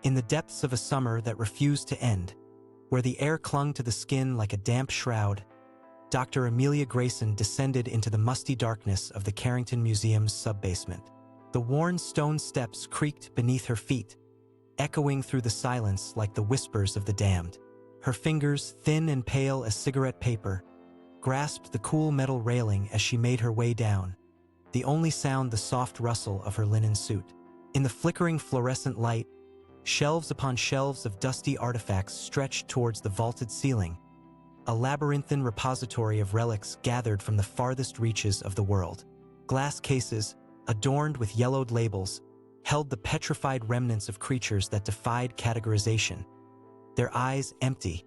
In the depths of a summer that refused to end, where the air clung to the skin like a damp shroud, Dr. Amelia Grayson descended into the musty darkness of the Carrington Museum's sub-basement. The worn stone steps creaked beneath her feet, echoing through the silence like the whispers of the damned. Her fingers, thin and pale as cigarette paper, grasped the cool metal railing as she made her way down, the only sound the soft rustle of her linen suit. In the flickering fluorescent light, shelves upon shelves of dusty artifacts stretched towards the vaulted ceiling, a labyrinthine repository of relics gathered from the farthest reaches of the world. Glass cases, adorned with yellowed labels, held the petrified remnants of creatures that defied categorization, their eyes empty,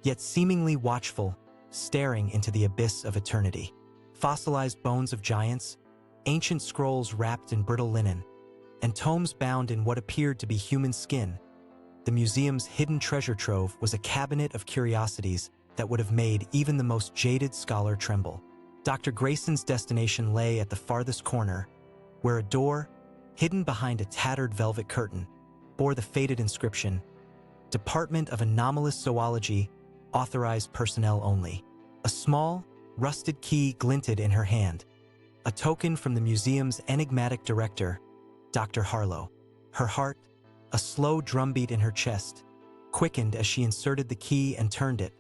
yet seemingly watchful, staring into the abyss of eternity. Fossilized bones of giants, ancient scrolls wrapped in brittle linen, and tomes bound in what appeared to be human skin, the museum's hidden treasure trove was a cabinet of curiosities that would have made even the most jaded scholar tremble. Dr. Grayson's destination lay at the farthest corner, where a door, hidden behind a tattered velvet curtain, bore the faded inscription, "Department of Anomalous Zoology, Authorized Personnel Only." A small, rusted key glinted in her hand, a token from the museum's enigmatic director, Dr. Harlow. Her heart, a slow drumbeat in her chest, quickened as she inserted the key and turned it,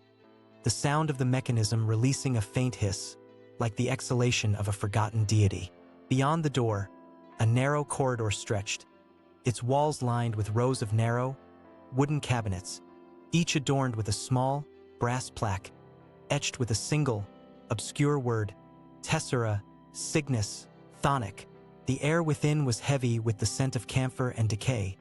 the sound of the mechanism releasing a faint hiss, like the exhalation of a forgotten deity. Beyond the door, a narrow corridor stretched, its walls lined with rows of narrow, wooden cabinets, each adorned with a small, brass plaque, etched with a single, obscure word, Tessera, Cygnus, Thonic. The air within was heavy with the scent of camphor and decay,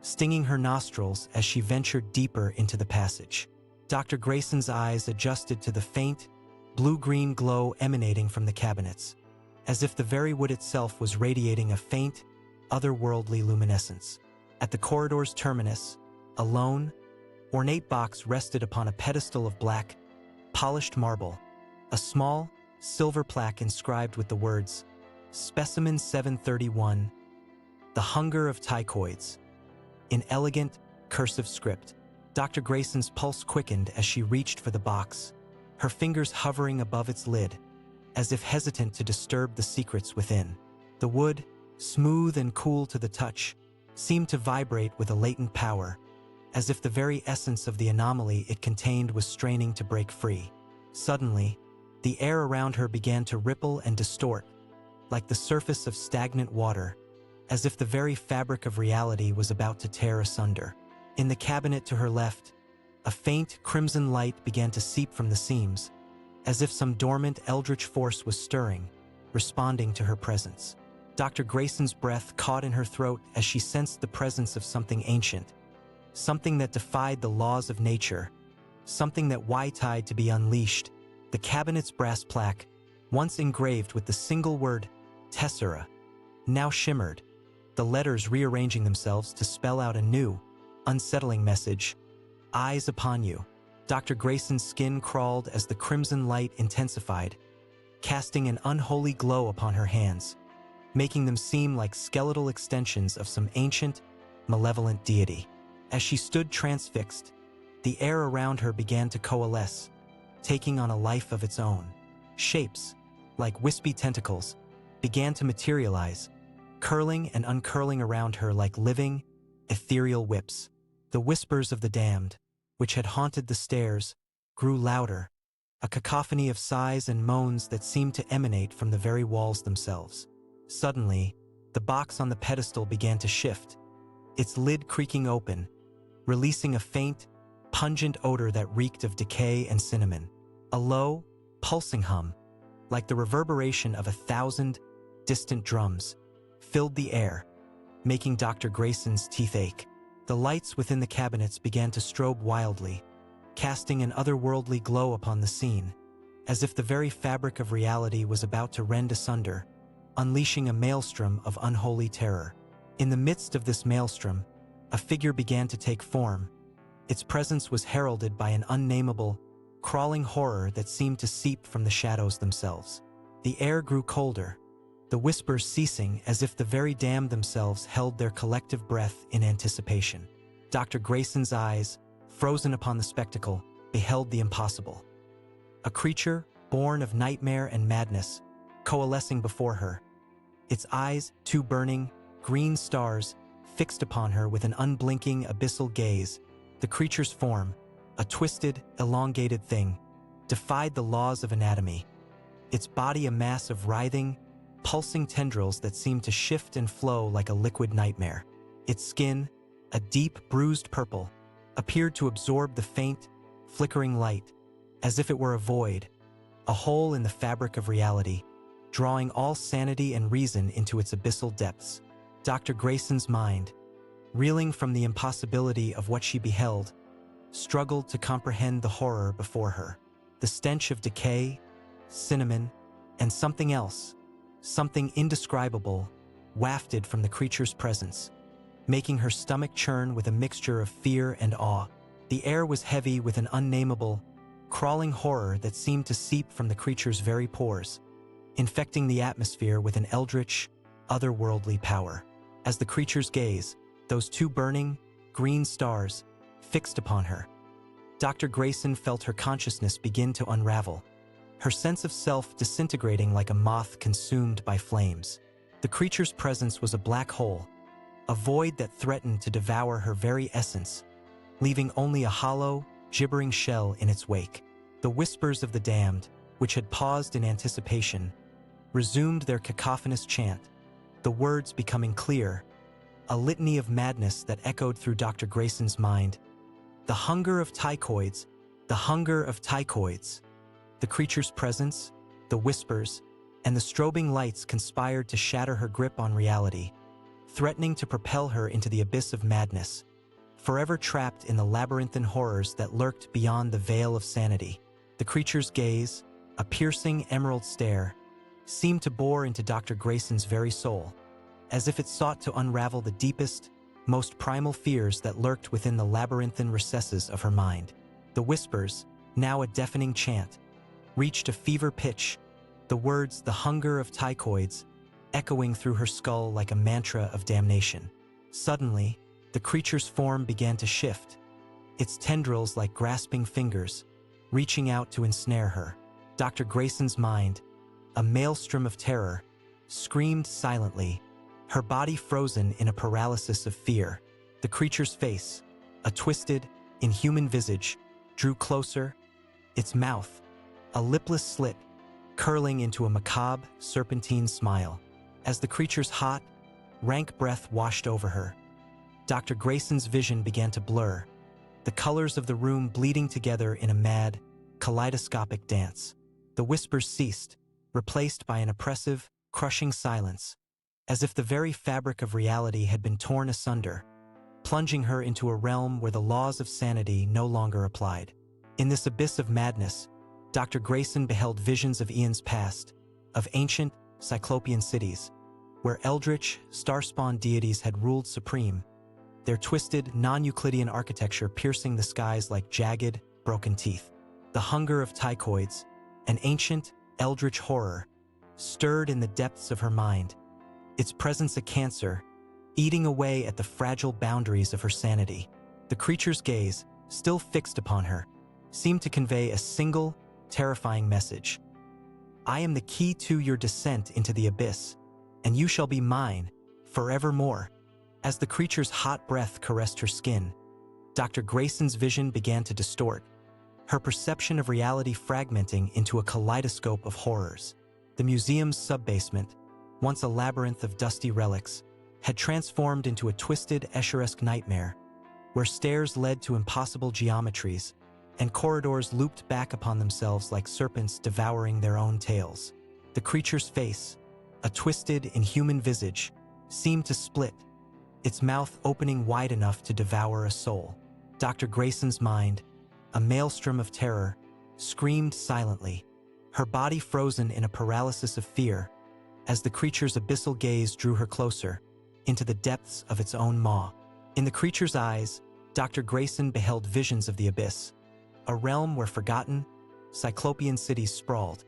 stinging her nostrils as she ventured deeper into the passage. Dr. Grayson's eyes adjusted to the faint, blue-green glow emanating from the cabinets, as if the very wood itself was radiating a faint, otherworldly luminescence. At the corridor's terminus, a lone, ornate box rested upon a pedestal of black, polished marble, a small, silver plaque inscribed with the words, "Specimen 731, The Hunger of Tychoids," in elegant, cursive script. Dr. Grayson's pulse quickened as she reached for the box, her fingers hovering above its lid, as if hesitant to disturb the secrets within. The wood, smooth and cool to the touch, seemed to vibrate with a latent power, as if the very essence of the anomaly it contained was straining to break free. Suddenly, the air around her began to ripple and distort, like the surface of stagnant water, as if the very fabric of reality was about to tear asunder. In the cabinet to her left, a faint crimson light began to seep from the seams, as if some dormant eldritch force was stirring, responding to her presence. Dr. Grayson's breath caught in her throat as she sensed the presence of something ancient, something that defied the laws of nature, something that white-eyed to be unleashed. The cabinet's brass plaque, once engraved with the single word Tessera, now shimmered, the letters rearranging themselves to spell out a new, unsettling message, "Eyes upon you." Dr. Grayson's skin crawled as the crimson light intensified, casting an unholy glow upon her hands, making them seem like skeletal extensions of some ancient, malevolent deity. As she stood transfixed, the air around her began to coalesce, taking on a life of its own. Shapes, like wispy tentacles, began to materialize, curling and uncurling around her like living, ethereal whips. The whispers of the damned, which had haunted the stairs, grew louder, a cacophony of sighs and moans that seemed to emanate from the very walls themselves. Suddenly, the box on the pedestal began to shift, its lid creaking open, releasing a faint, pungent odor that reeked of decay and cinnamon. A low, pulsing hum, like the reverberation of 1,000 distant drums, filled the air, making Dr. Grayson's teeth ache. The lights within the cabinets began to strobe wildly, casting an otherworldly glow upon the scene, as if the very fabric of reality was about to rend asunder, unleashing a maelstrom of unholy terror. In the midst of this maelstrom, a figure began to take form. Its presence was heralded by an unnameable, crawling horror that seemed to seep from the shadows themselves. The air grew colder, the whispers ceasing as if the very damned themselves held their collective breath in anticipation. Dr. Grayson's eyes, frozen upon the spectacle, beheld the impossible. A creature, born of nightmare and madness, coalescing before her. Its eyes, two burning, green stars, fixed upon her with an unblinking, abyssal gaze. The creature's form, a twisted, elongated thing, defied the laws of anatomy. Its body a mass of writhing, pulsing tendrils that seemed to shift and flow like a liquid nightmare. Its skin, a deep, bruised purple, appeared to absorb the faint, flickering light, as if it were a void, a hole in the fabric of reality, drawing all sanity and reason into its abyssal depths. Dr. Grayson's mind, reeling from the impossibility of what she beheld, struggled to comprehend the horror before her. The stench of decay, cinnamon, and something else, something indescribable, wafted from the creature's presence, making her stomach churn with a mixture of fear and awe. The air was heavy with an unnameable, crawling horror that seemed to seep from the creature's very pores, infecting the atmosphere with an eldritch, otherworldly power. As the creature's gaze, those two burning, green stars, fixed upon her, Dr. Grayson felt her consciousness begin to unravel, her sense of self disintegrating like a moth consumed by flames. The creature's presence was a black hole, a void that threatened to devour her very essence, leaving only a hollow, gibbering shell in its wake. The whispers of the damned, which had paused in anticipation, resumed their cacophonous chant, the words becoming clear, a litany of madness that echoed through Dr. Grayson's mind. The hunger of tychoids, the hunger of tychoids. The creature's presence, the whispers, and the strobing lights conspired to shatter her grip on reality, threatening to propel her into the abyss of madness, forever trapped in the labyrinthine horrors that lurked beyond the veil of sanity. The creature's gaze, a piercing emerald stare, seemed to bore into Dr. Grayson's very soul, as if it sought to unravel the deepest, most primal fears that lurked within the labyrinthine recesses of her mind. The whispers, now a deafening chant, reached a fever pitch, the words "the hunger of tychoids" echoing through her skull like a mantra of damnation. Suddenly, the creature's form began to shift, its tendrils like grasping fingers, reaching out to ensnare her. Dr. Grayson's mind, a maelstrom of terror, screamed silently, her body frozen in a paralysis of fear. The creature's face, a twisted, inhuman visage, drew closer, its mouth, a lipless slit, curling into a macabre, serpentine smile. As the creature's hot, rank breath washed over her, Dr. Grayson's vision began to blur, the colors of the room bleeding together in a mad, kaleidoscopic dance. The whispers ceased, replaced by an oppressive, crushing silence, as if the very fabric of reality had been torn asunder, plunging her into a realm where the laws of sanity no longer applied. In this abyss of madness, Dr. Grayson beheld visions of eons past, of ancient, cyclopean cities, where eldritch, star-spawned deities had ruled supreme, their twisted, non-Euclidean architecture piercing the skies like jagged, broken teeth. The hunger of tychoids, an ancient, eldritch horror, stirred in the depths of her mind, its presence a cancer, eating away at the fragile boundaries of her sanity. The creature's gaze, still fixed upon her, seemed to convey a single, terrifying message. I am the key to your descent into the abyss, and you shall be mine, forevermore. As the creature's hot breath caressed her skin, Dr. Grayson's vision began to distort, her perception of reality fragmenting into a kaleidoscope of horrors. The museum's subbasement, once a labyrinth of dusty relics, had transformed into a twisted, Escheresque nightmare, where stairs led to impossible geometries, and corridors looped back upon themselves like serpents devouring their own tails. The creature's face, a twisted, inhuman visage, seemed to split, its mouth opening wide enough to devour a soul. Dr. Grayson's mind, a maelstrom of terror, screamed silently, her body frozen in a paralysis of fear, as the creature's abyssal gaze drew her closer, into the depths of its own maw. In the creature's eyes, Dr. Grayson beheld visions of the abyss, a realm where forgotten, cyclopean cities sprawled,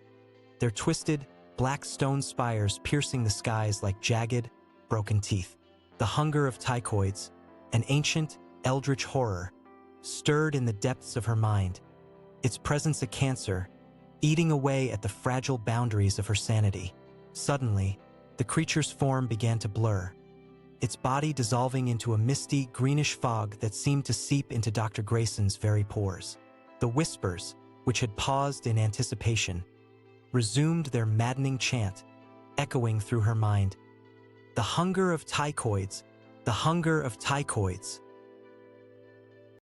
their twisted, black stone spires piercing the skies like jagged, broken teeth. The hunger of tychoids, an ancient, eldritch horror, stirred in the depths of her mind, its presence a cancer, eating away at the fragile boundaries of her sanity. Suddenly, the creature's form began to blur, its body dissolving into a misty, greenish fog that seemed to seep into Dr. Grayson's very pores. The whispers, which had paused in anticipation, resumed their maddening chant, echoing through her mind. The hunger of tychoids, the hunger of tychoids.